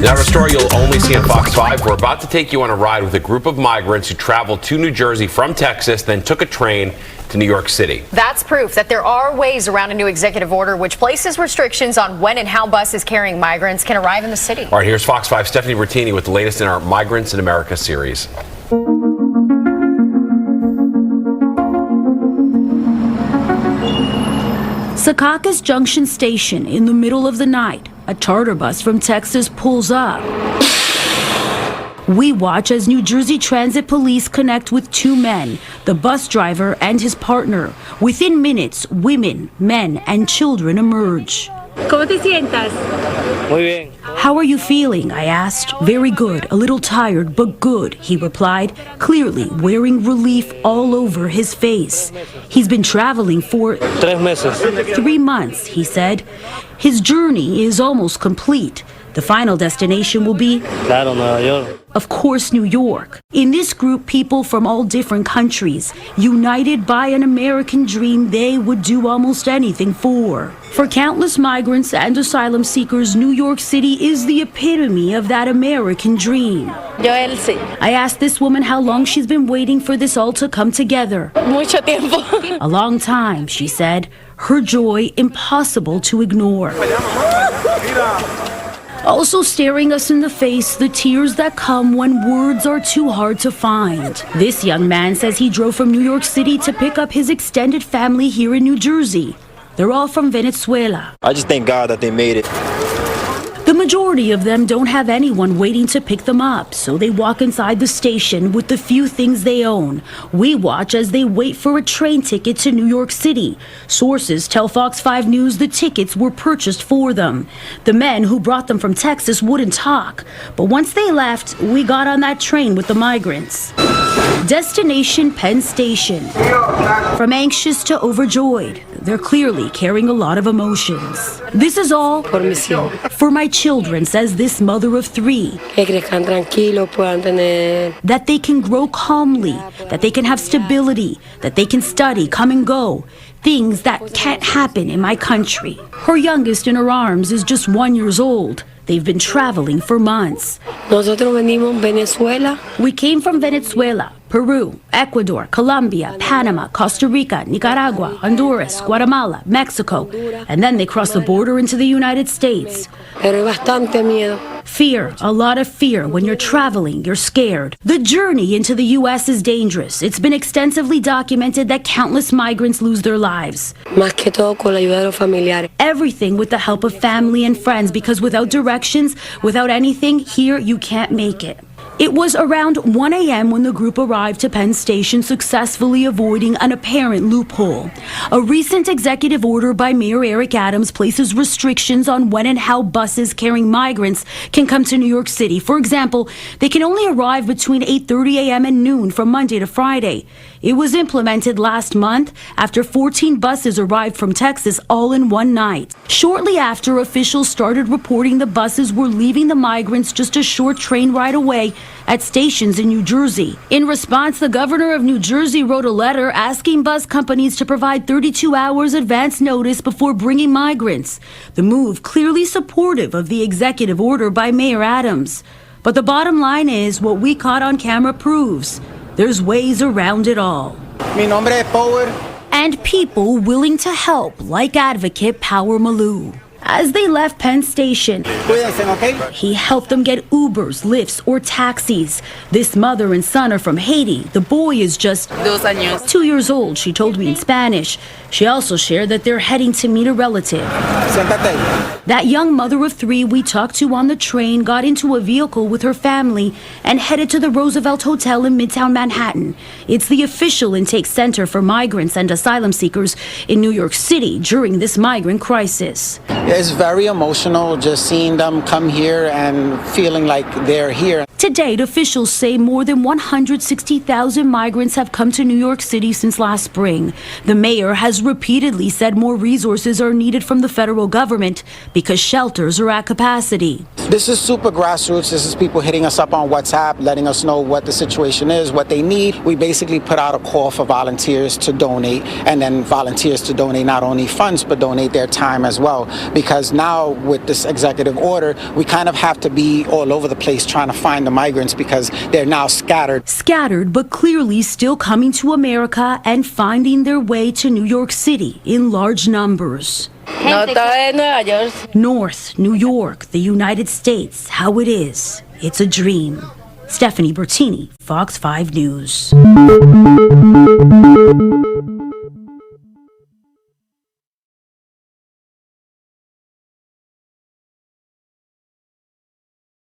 Now, a story you'll only see on Fox 5. We're about to take you on a ride with a group of migrants who traveled to New Jersey from Texas, then took a train to New York City. That's proof that there are ways around a new executive order which places restrictions on when and how buses carrying migrants can arrive in the city. All right, here's Fox 5's Stephanie Bertini with the latest in our Migrants in America series. Secaucus Junction Station in the middle of the night. A charter bus from Texas pulls up. We watch as New Jersey Transit Police connect with two men, the bus driver and his partner. Within minutes, women, men, and children emerge. ¿Cómo te sientas? Muy bien. How are you feeling? I asked. Very good, a little tired, but good, he replied, clearly wearing relief all over his face. He's been traveling for 3 meses. 3 months, he said. His journey is almost complete. The final destination will be, Claro, Nueva York. of course, New York. In this group, people from all different countries, united by an American dream they would do almost anything for. For countless migrants and asylum seekers, New York City is the epitome of that American dream. Yo, Elsie. I asked this woman how long she's been waiting for this all to come together. Mucho tiempo. A long time, she said, her joy impossible to ignore. Also staring us in the face, the tears that come when words are too hard to find. This young man says he drove from New York City to pick up his extended family here in New Jersey. They're all from Venezuela. I just thank God that they made it. The majority of them don't have anyone waiting to pick them up, so they walk inside the station with the few things they own. We watch as they wait for a train ticket to New York City. Sources tell Fox 5 News the tickets were purchased for them. The men who brought them from Texas wouldn't talk, but once they left, we got on that train with the migrants. Destination Penn Station. From anxious to overjoyed, they're clearly carrying a lot of emotions. This is all Por mis hijos. for my children, says this mother of 3. Que crezcan tranquilos, puedan tener. That they can grow calmly, that they can have stability, that they can study, come and go. Things that can't happen in my country. Her youngest in her arms is just 1 year old. They've been traveling for months. Nosotros venimos Venezuela. We came from Venezuela, Peru, Ecuador, Colombia, Panama, Costa Rica, Nicaragua, Honduras, Guatemala, Mexico, and then they crossed the border into the United States. Pero hay bastante miedo. Fear, a lot of fear. When you're traveling, you're scared. The journey into the U.S. is dangerous. It's been extensively documented that countless migrants lose their lives. Más que todo con la ayuda de los familiares. Everything with the help of family and friends, because without directions, without anything, here you can't make it. It was around 1 a.m. when the group arrived to Penn Station, successfully avoiding an apparent loophole. A recent executive order by Mayor Eric Adams places restrictions on when and how buses carrying migrants can come to New York City. For example, they can only arrive between 8:30 a.m. and noon from Monday to Friday. It was implemented last month after 14 buses arrived from Texas all in one night. Shortly after, officials started reporting the buses were leaving the migrants just a short train ride away at stations in New Jersey. In response, the governor of New Jersey wrote a letter asking bus companies to provide 32 hours advance notice before bringing migrants. The move clearly supportive of the executive order by Mayor Adams. But the bottom line is what we caught on camera proves. There's ways around it all. Mi nombre es Power. And people willing to help, like advocate 𝗙𝗘𝗟𝗪. As they left Penn Station, Cuídense, okay? he helped them get Ubers, Lyfts, or taxis. This mother and son are from Haiti. The boy is just 2 años. 2 years old, she told me in Spanish. She also shared that they're heading to meet a relative. Siéntate. That young mother of 3 we talked to on the train got into a vehicle with her family and headed to the Roosevelt Hotel in Midtown Manhattan. It's the official intake center for migrants and asylum seekers in New York City during this migrant crisis. It's very emotional just seeing them come here and feeling like they're here. To date, officials say more than 160,000 migrants have come to New York City since last spring. The mayor has repeatedly said more resources are needed from the federal government because shelters are at capacity. This is super grassroots. This is people hitting us up on WhatsApp, letting us know what the situation is, what they need. We basically put out a call for volunteers to donate, and then volunteers to donate not only funds, but donate their time as well. because now with this executive order, we kind of have to be all over the place trying to find the migrants because they're now scattered. Scattered, but clearly still coming to America and finding their way to New York City in large numbers. No, estaba en Nueva York. North, New York, the United States, how it is. It's a dream. Stephanie Bertini, Fox 5 News.